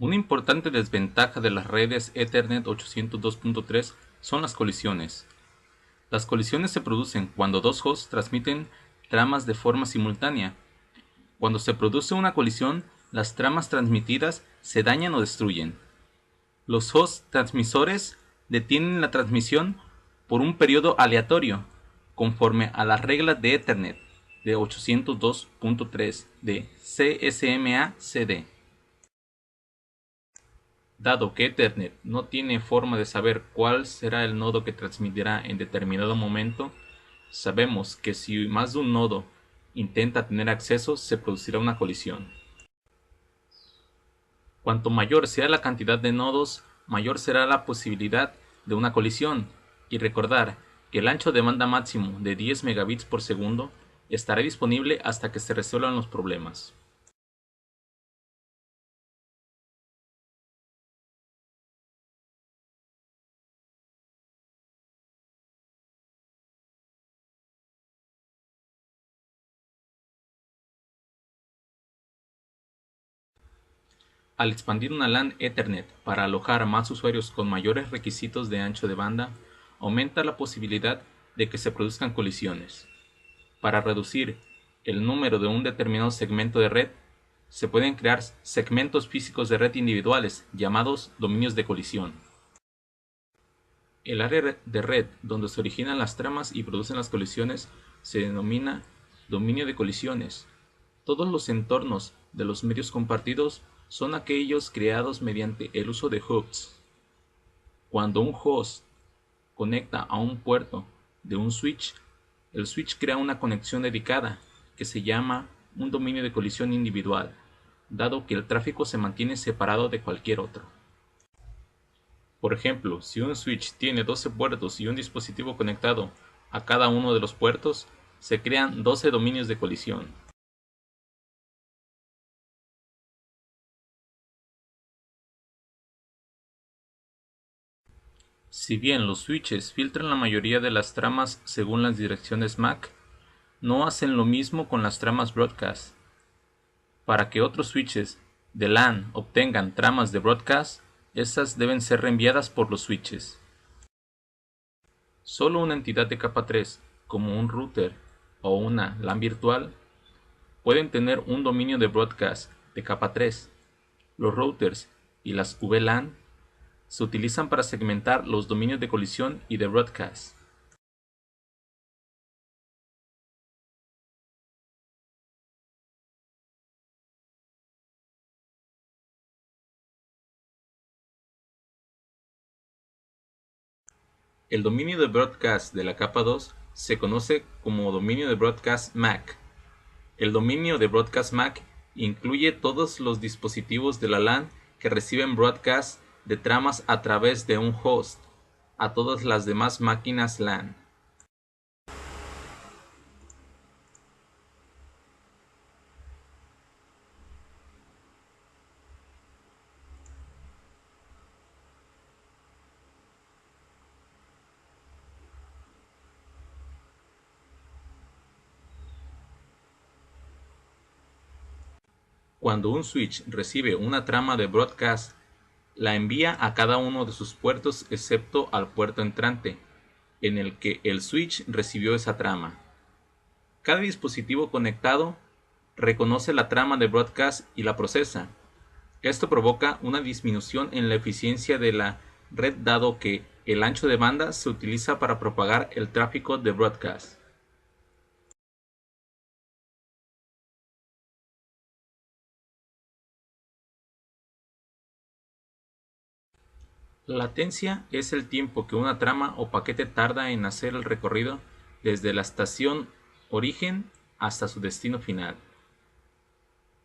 Una importante desventaja de las redes Ethernet 802.3 son las colisiones. Las colisiones se producen cuando dos hosts transmiten tramas de forma simultánea. Cuando se produce una colisión, las tramas transmitidas se dañan o destruyen. Los hosts transmisores detienen la transmisión por un periodo aleatorio, conforme a las reglas de Ethernet de 802.3 de CSMA-CD. Dado que Ethernet no tiene forma de saber cuál será el nodo que transmitirá en determinado momento, sabemos que si más de un nodo intenta tener acceso, se producirá una colisión. Cuanto mayor sea la cantidad de nodos, mayor será la posibilidad de una colisión, y recordar que el ancho de banda máximo de 10 megabits por segundo estará disponible hasta que se resuelvan los problemas. Al expandir una LAN Ethernet para alojar más usuarios con mayores requisitos de ancho de banda, aumenta la posibilidad de que se produzcan colisiones. Para reducir el número de un determinado segmento de red, se pueden crear segmentos físicos de red individuales, llamados dominios de colisión. El área de red donde se originan las tramas y producen las colisiones se denomina dominio de colisiones. Todos los entornos de los medios compartidos son aquellos creados mediante el uso de hooks. Cuando un host conecta a un puerto de un switch, el switch crea una conexión dedicada que se llama un dominio de colisión individual, dado que el tráfico se mantiene separado de cualquier otro. Por ejemplo, si un switch tiene 12 puertos y un dispositivo conectado a cada uno de los puertos, se crean 12 dominios de colisión. Si bien los switches filtran la mayoría de las tramas según las direcciones MAC, no hacen lo mismo con las tramas broadcast. Para que otros switches de LAN obtengan tramas de broadcast, estas deben ser reenviadas por los switches. Solo una entidad de capa 3, como un router o una LAN virtual, pueden tener un dominio de broadcast de capa 3. Los routers y las VLAN se utilizan para segmentar los dominios de colisión y de broadcast. El dominio de broadcast de la capa 2 se conoce como dominio de broadcast MAC. El dominio de broadcast MAC incluye todos los dispositivos de la LAN que reciben broadcast de tramas a través de un host a todas las demás máquinas LAN. Cuando un switch recibe una trama de broadcast, la envía a cada uno de sus puertos excepto al puerto entrante, en el que el switch recibió esa trama. Cada dispositivo conectado reconoce la trama de broadcast y la procesa. Esto provoca una disminución en la eficiencia de la red dado que el ancho de banda se utiliza para propagar el tráfico de broadcast. La latencia es el tiempo que una trama o paquete tarda en hacer el recorrido desde la estación origen hasta su destino final.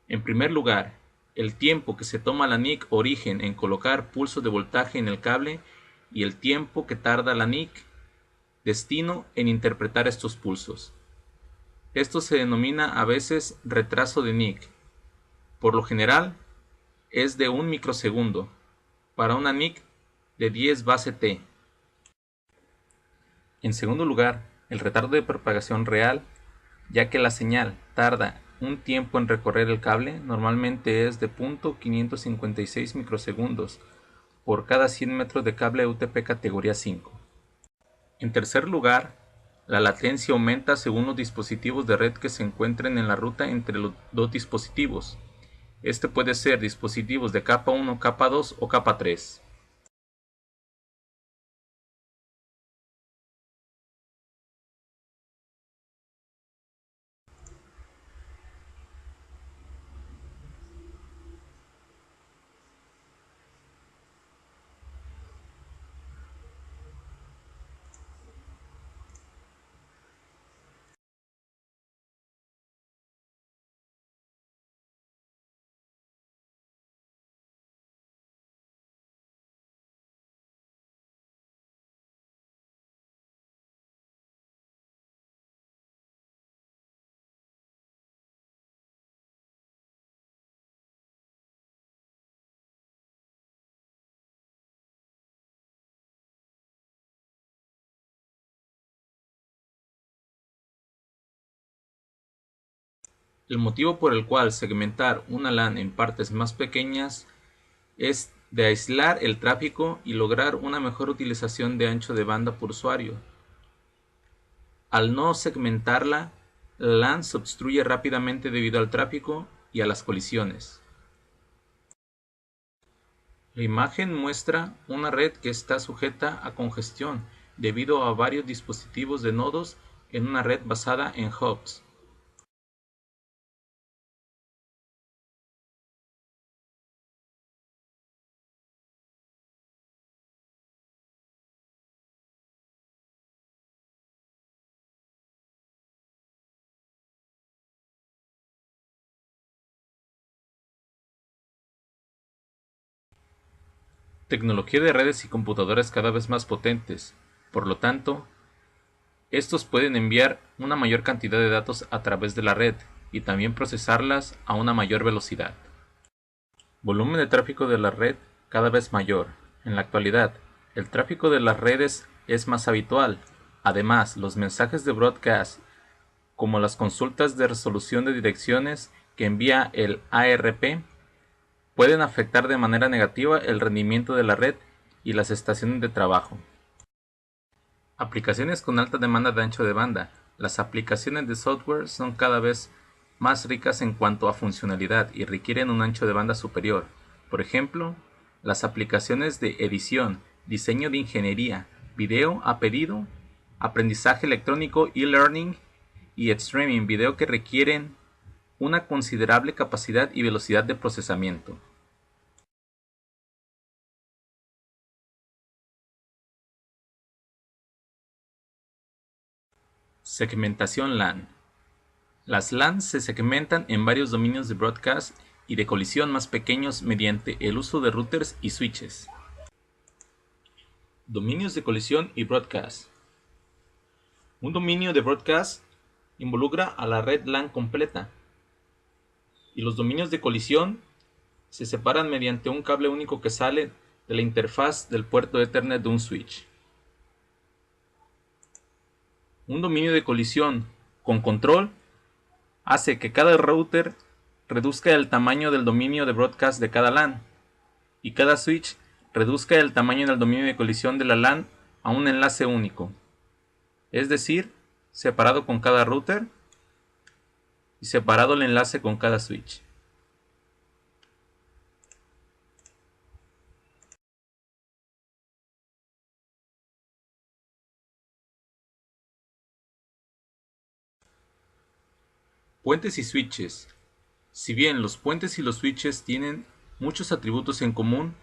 En primer lugar, el tiempo que se toma la NIC origen en colocar pulsos de voltaje en el cable y el tiempo que tarda la NIC destino en interpretar estos pulsos. Esto se denomina a veces retraso de NIC. Por lo general, es de 1 microsegundo para una NIC de 10 base T. En segundo lugar, el retardo de propagación real, ya que la señal tarda un tiempo en recorrer el cable normalmente es de 0.556 microsegundos por cada 100 metros de cable UTP categoría 5. En tercer lugar, la latencia aumenta según los dispositivos de red que se encuentren en la ruta entre los dos dispositivos. Este puede ser dispositivos de capa 1, capa 2 o capa 3. El motivo por el cual segmentar una LAN en partes más pequeñas es de aislar el tráfico y lograr una mejor utilización de ancho de banda por usuario. Al no segmentarla, la LAN se obstruye rápidamente debido al tráfico y a las colisiones. La imagen muestra una red que está sujeta a congestión debido a varios dispositivos de nodos en una red basada en hubs. Tecnología de redes y computadoras cada vez más potentes. Por lo tanto, estos pueden enviar una mayor cantidad de datos a través de la red y también procesarlas a una mayor velocidad. Volumen de tráfico de la red cada vez mayor. En la actualidad, el tráfico de las redes es más habitual. Además, los mensajes de broadcast, como las consultas de resolución de direcciones que envía el ARP, pueden afectar de manera negativa el rendimiento de la red y las estaciones de trabajo. Aplicaciones con alta demanda de ancho de banda. Las aplicaciones de software son cada vez más ricas en cuanto a funcionalidad y requieren un ancho de banda superior. Por ejemplo, las aplicaciones de edición, diseño de ingeniería, video a pedido, aprendizaje electrónico, e-learning y streaming video que requieren una considerable capacidad y velocidad de procesamiento. Segmentación LAN. Las LAN se segmentan en varios dominios de broadcast y de colisión más pequeños mediante el uso de routers y switches. Dominios de colisión y broadcast. Un dominio de broadcast involucra a la red LAN completa, y los dominios de colisión se separan mediante un cable único que sale de la interfaz del puerto Ethernet de un switch. Un dominio de colisión con control hace que cada router reduzca el tamaño del dominio de broadcast de cada LAN y cada switch reduzca el tamaño del dominio de colisión de la LAN a un enlace único, es decir, separado con cada router y separado el enlace con cada switch. Puentes y switches. Si bien los puentes y los switches tienen muchos atributos en común,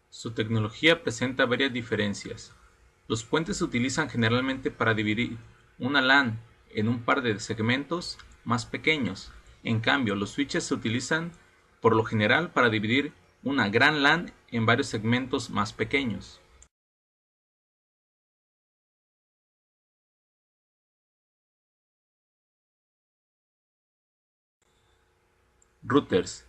su tecnología presenta varias diferencias. Los puentes se utilizan generalmente para dividir una LAN en un par de segmentos más pequeños. En cambio, los switches se utilizan por lo general para dividir una gran LAN en varios segmentos más pequeños. Routers.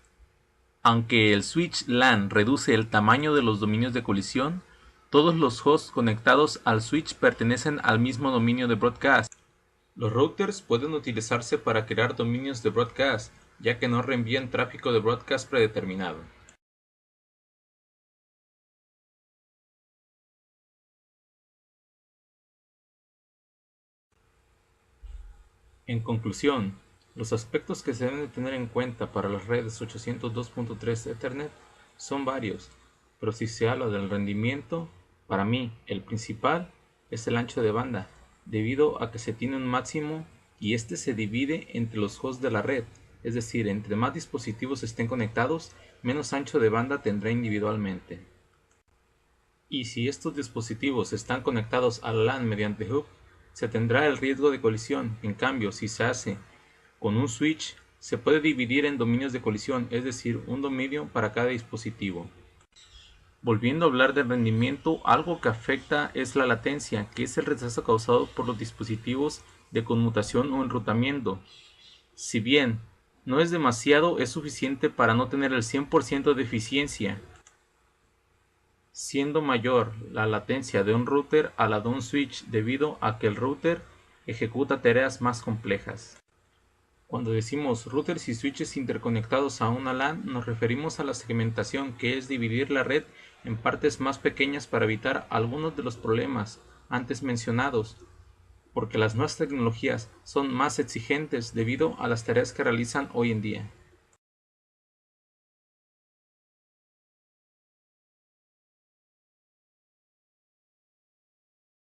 Aunque el switch LAN reduce el tamaño de los dominios de colisión, todos los hosts conectados al switch pertenecen al mismo dominio de broadcast. Los routers pueden utilizarse para crear dominios de broadcast, ya que no reenvían tráfico de broadcast predeterminado. En conclusión, los aspectos que se deben de tener en cuenta para las redes 802.3 Ethernet son varios, pero si se habla del rendimiento, para mí el principal es el ancho de banda, debido a que se tiene un máximo y este se divide entre los hosts de la red, es decir, entre más dispositivos estén conectados, menos ancho de banda tendrá individualmente. Y si estos dispositivos están conectados a la LAN mediante hub, se tendrá el riesgo de colisión. En cambio, si se hace con un switch, se puede dividir en dominios de colisión, es decir, un dominio para cada dispositivo. Volviendo a hablar del rendimiento, algo que afecta es la latencia, que es el retraso causado por los dispositivos de conmutación o enrutamiento. Si bien no es demasiado, es suficiente para no tener el 100% de eficiencia, siendo mayor la latencia de un router a la de un switch debido a que el router ejecuta tareas más complejas. Cuando decimos routers y switches interconectados a una LAN, nos referimos a la segmentación, que es dividir la red en partes más pequeñas para evitar algunos de los problemas antes mencionados, porque las nuevas tecnologías son más exigentes debido a las tareas que realizan hoy en día.